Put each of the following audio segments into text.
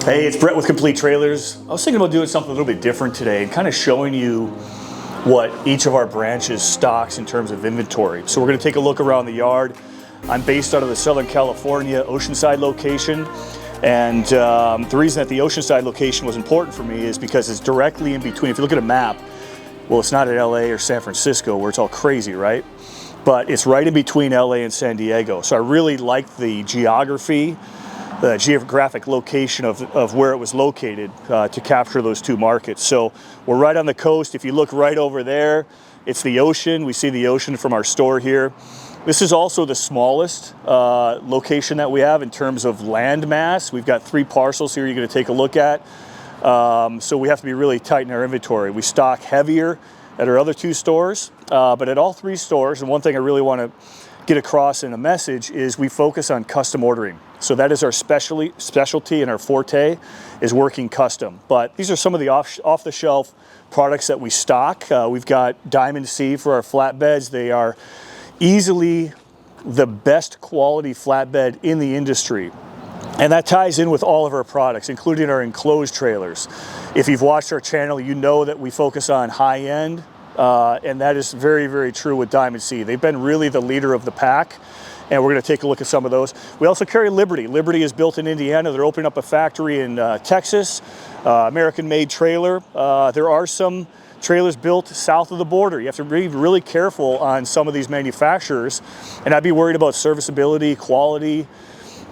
Hey, it's Brett with Complete Trailers. I was thinking about doing something a little bit different today and kind of showing you what each of our branches stocks in terms of inventory. So we're going to take a look around the yard. I'm based out of the Southern California Oceanside location. And the reason that the Oceanside location was important for me is because it's directly in between. If you look at a map, well, it's not at LA or San Francisco where it's all crazy, right? But it's right in between LA and San Diego. So I really like the geography, the geographic location of where it was located to capture those two markets. So we're right on the coast. If you look right over there, it's the ocean. We see the ocean from our store here. This is also the smallest location that we have in terms of land mass. We've got 3 parcels here you're going to take a look at. So we have to be really tight in our inventory. We stock heavier at our other 2 stores, but at all 3 stores, and one thing I really want to get across in a message is we focus on custom ordering. So that is our specialty and our forte is working custom. But these are some of the off-the-shelf products that we stock. We've got Diamond C for our flatbeds. They are easily the best quality flatbed in the industry. And that ties in with all of our products, including our enclosed trailers. If you've watched our channel, you know that we focus on high end, and that is very, very true with Diamond C. They've been really the leader of the pack, and we're going to take a look at some of those. We also carry Liberty. Liberty is built in Indiana. They're opening up a factory in Texas, American-made trailer. There are some trailers built south of the border. You have to be really careful on some of these manufacturers, and I'd be worried about serviceability, quality,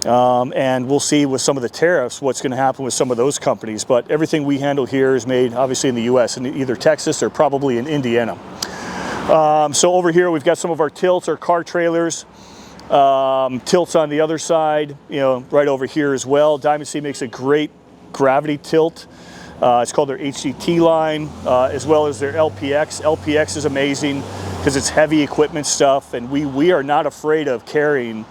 and we'll see with some of the tariffs what's going to happen with some of those companies. But everything we handle here is made obviously in the US, in either Texas or probably in Indiana. So over here we've got some of our tilts, our car trailers, tilts on the other side, right over here as well. Diamond C makes a great gravity tilt. It's called their HDT line, as well as their LPX. LPX is amazing because it's heavy equipment stuff, and we are not afraid of carrying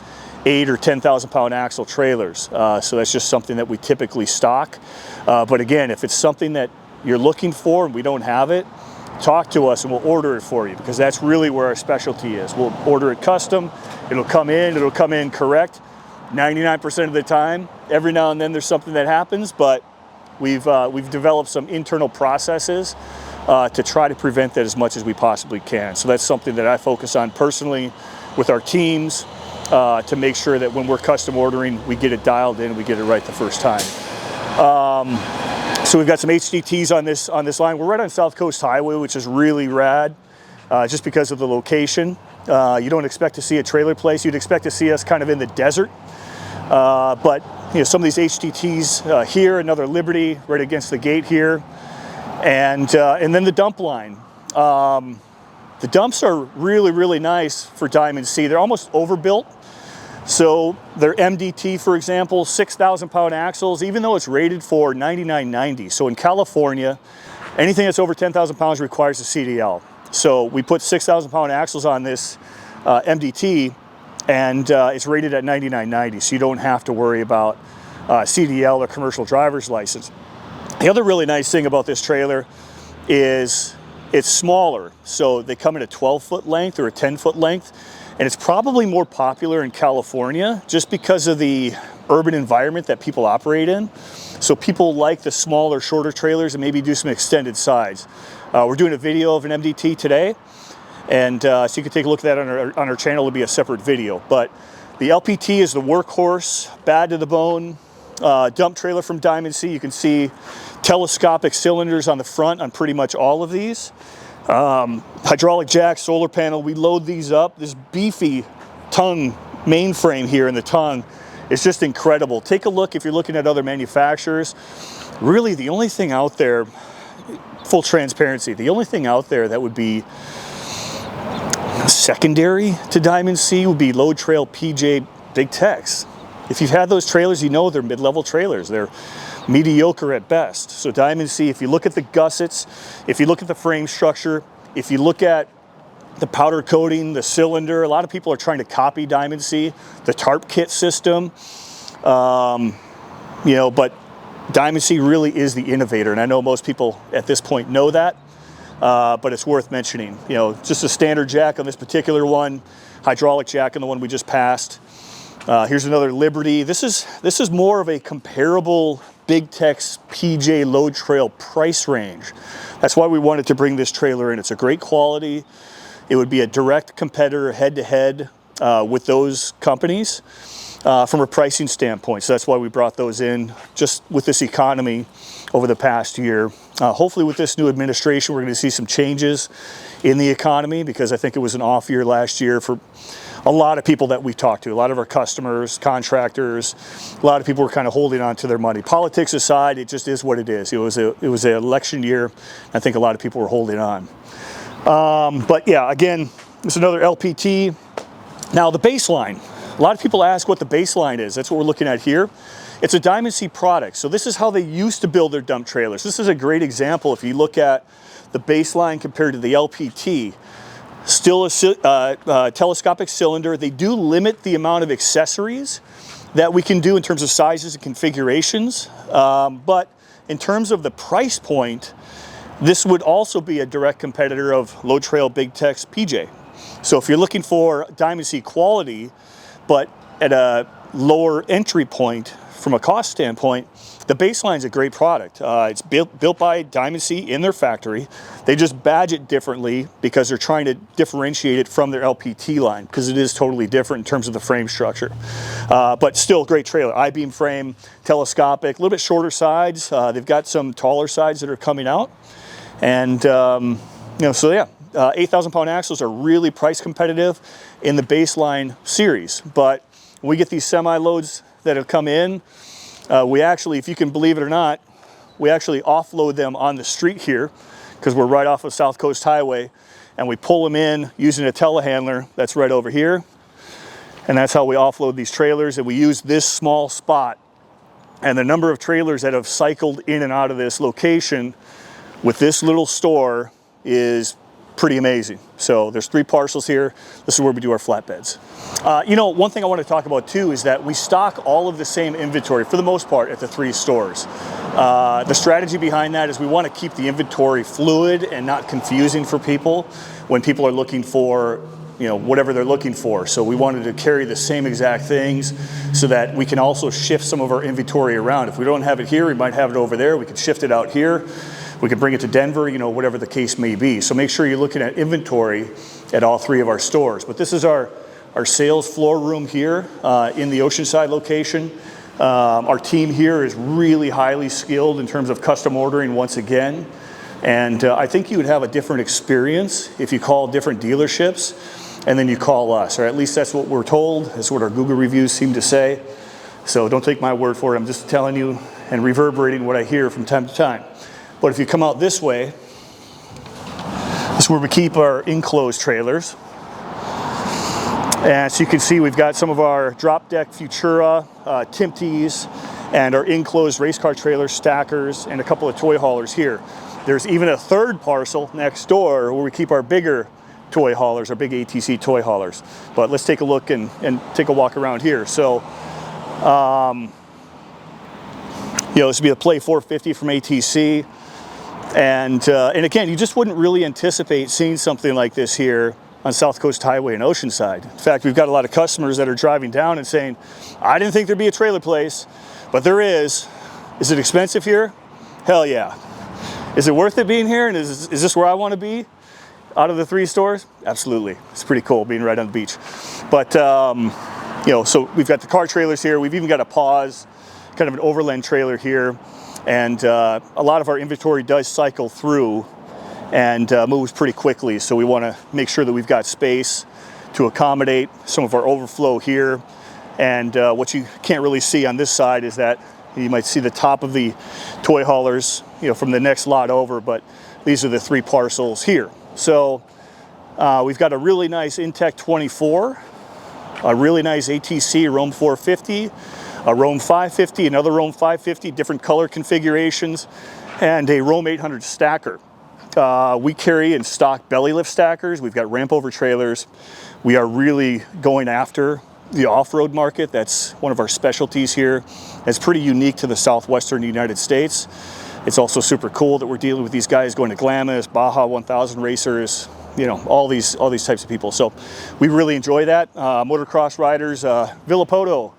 8 or 10,000 pound axle trailers. So that's just something that we typically stock. But again, if it's something that you're looking for and we don't have it, talk to us and we'll order it for you, because that's really where our specialty is. We'll order it custom. It'll come in correct 99% of the time. Every now and then there's something that happens, but we've developed some internal processes to try to prevent that as much as we possibly can. So that's something that I focus on personally with our teams, to make sure that when we're custom ordering, we get it dialed in, we get it right the first time. So we've got some HDTs on this line. We're right on South Coast Highway, which is really rad, just because of the location. You don't expect to see a trailer place. You'd expect to see us kind of in the desert. But some of these HDTs here, another Liberty right against the gate here, and then the dump line. The dumps are really, really nice for Diamond C. They're almost overbuilt. So their MDT, for example, 6,000 pound axles, even though it's rated for 9990. So in California, anything that's over 10,000 pounds requires a CDL. So we put 6,000 pound axles on this MDT, and it's rated at 9990. So you don't have to worry about CDL or commercial driver's license. The other really nice thing about this trailer is it's smaller. So they come in a 12-foot length or a 10-foot length. And it's probably more popular in California just because of the urban environment that people operate in. So people like the smaller, shorter trailers and maybe do some extended sides. We're doing a video of an MDT today, and so you can take a look at that on our channel. It'll be a separate video. But the LPT is the workhorse, bad to the bone dump trailer from Diamond C. You can see telescopic cylinders on the front on pretty much all of these. Hydraulic jack, solar panel, we load these up. This beefy tongue mainframe here in the tongue is just incredible. Take a look if you're looking at other manufacturers. Really the only thing out there, full transparency, the only thing out there that would be secondary to Diamond C would be Load Trail PJ Big Tex. If you've had those trailers, you know they're mid-level trailers. They're mediocre at best. So Diamond C, if you look at the gussets, if you look at the frame structure, if you look at the powder coating, the cylinder, a lot of people are trying to copy Diamond C, the tarp kit system, but Diamond C really is the innovator, and I know most people at this point know that, but it's worth mentioning. Just a standard jack on this particular one, hydraulic jack on the one we just passed. Here's another Liberty. This is more of a comparable Big Tech's PJ Load Trail price range. That's why we wanted to bring this trailer in. It's a great quality. It would be a direct competitor head-to-head with those companies from a pricing standpoint. So that's why we brought those in just with this economy over the past year. Hopefully with this new administration, we're going to see some changes in the economy, because I think it was an off year last year for a lot of people that we talked to, a lot of our customers, contractors. A lot of people were kind of holding on to their money. Politics aside, it just is what it is. It was an election year. I think a lot of people were holding on. But yeah, again, it's another LPT. Now the baseline. A lot of people ask what the baseline is. That's what we're looking at here. It's a Diamond C product. So this is how they used to build their dump trailers. This is a great example. If you look at the baseline compared to the LPT, still a telescopic cylinder. They do limit the amount of accessories that we can do in terms of sizes and configurations. But in terms of the price point, this would also be a direct competitor of Load Trail Big Tech's PJ. So if you're looking for Diamond C quality, but at a lower entry point from a cost standpoint, the baseline is a great product. It's built by Diamond C in their factory. They just badge it differently because they're trying to differentiate it from their LPT line, because it is totally different in terms of the frame structure. But still, great trailer. I-beam frame, telescopic, a little bit shorter sides. They've got some taller sides that are coming out. And, so yeah, 8,000 pound axles are really price competitive in the baseline series. But when we get these semi-loads that have come in, we actually, if you can believe it or not, we actually offload them on the street here, because we're right off of South Coast Highway, and we pull them in using a telehandler that's right over here. And that's how we offload these trailers. And we use this small spot. And the number of trailers that have cycled in and out of this location with this little store is pretty amazing. So there's 3 parcels here. This is where we do our flatbeds. One thing I want to talk about too is that we stock all of the same inventory for the most part at the 3 stores. The strategy behind that is we want to keep the inventory fluid and not confusing for people when people are looking for whatever they're looking for. So we wanted to carry the same exact things so that we can also shift some of our inventory around. If we don't have it here, we might have it over there. We could shift it out here. We can bring it to Denver, whatever the case may be. So make sure you're looking at inventory at all 3 of our stores. But this is our sales floor room here in the Oceanside location. Our team here is really highly skilled in terms of custom ordering once again. And I think you would have a different experience if you call different dealerships and then you call us, or at least that's what we're told. That's what our Google reviews seem to say. So don't take my word for it. I'm just telling you and reverberating what I hear from time to time. But if you come out this way, this is where we keep our enclosed trailers. And so you can see we've got some of our drop deck Futura, Timptees, and our enclosed race car trailer stackers, and a couple of toy haulers here. There's even a 3rd parcel next door where we keep our bigger toy haulers, our big ATC toy haulers. But let's take a look and take a walk around here. So, this would be a Play 450 from ATC. And again, you just wouldn't really anticipate seeing something like this here on South Coast Highway in Oceanside. In fact, we've got a lot of customers that are driving down and saying, I didn't think there'd be a trailer place, but there is. Is it expensive here? Hell yeah. Is it worth it being here? And is this where I want to be out of the 3 stores? Absolutely. It's pretty cool being right on the beach. But, so we've got the car trailers here. We've even got a pause, kind of an overland trailer here. And a lot of our inventory does cycle through and moves pretty quickly. So we want to make sure that we've got space to accommodate some of our overflow here. And what you can't really see on this side is that you might see the top of the toy haulers, from the next lot over, but these are the 3 parcels here. So we've got a really nice InTech 24, a really nice ATC Rome 450, a Rome 550, another Rome 550, different color configurations, and a Rome 800 stacker. We carry and stock belly lift stackers. We've got ramp over trailers. We are really going after the off-road market. That's one of our specialties here. It's pretty unique to the southwestern United States. It's also super cool that we're dealing with these guys going to Glamis, Baja 1000 racers, all these types of people. So we really enjoy that. Motocross riders, Villapoto,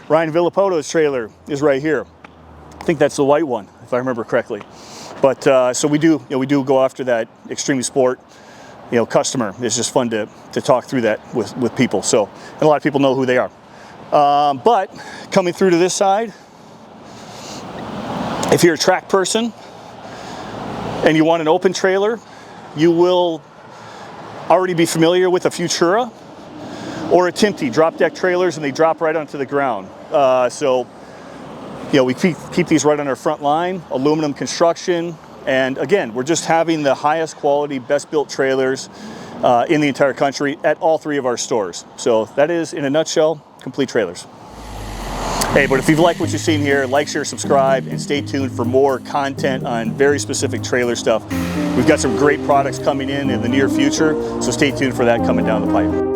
Ryan Villapoto's trailer is right here. I think that's the white one, if I remember correctly. But so we do go after that extreme sport, customer. It's just fun to talk through that with people. So, and a lot of people know who they are. But coming through to this side, if you're a track person and you want an open trailer, you will already be familiar with a Futura or a Timty drop deck trailers, and they drop right onto the ground. We keep these right on our front line, aluminum construction, and again, we're just having the highest quality, best built trailers in the entire country at all 3 of our stores. So that is, in a nutshell, Complete Trailers. Hey, but if you've liked what you've seen here, like, share, subscribe, and stay tuned for more content on very specific trailer stuff. We've got some great products coming in the near future, so stay tuned for that coming down the pipe.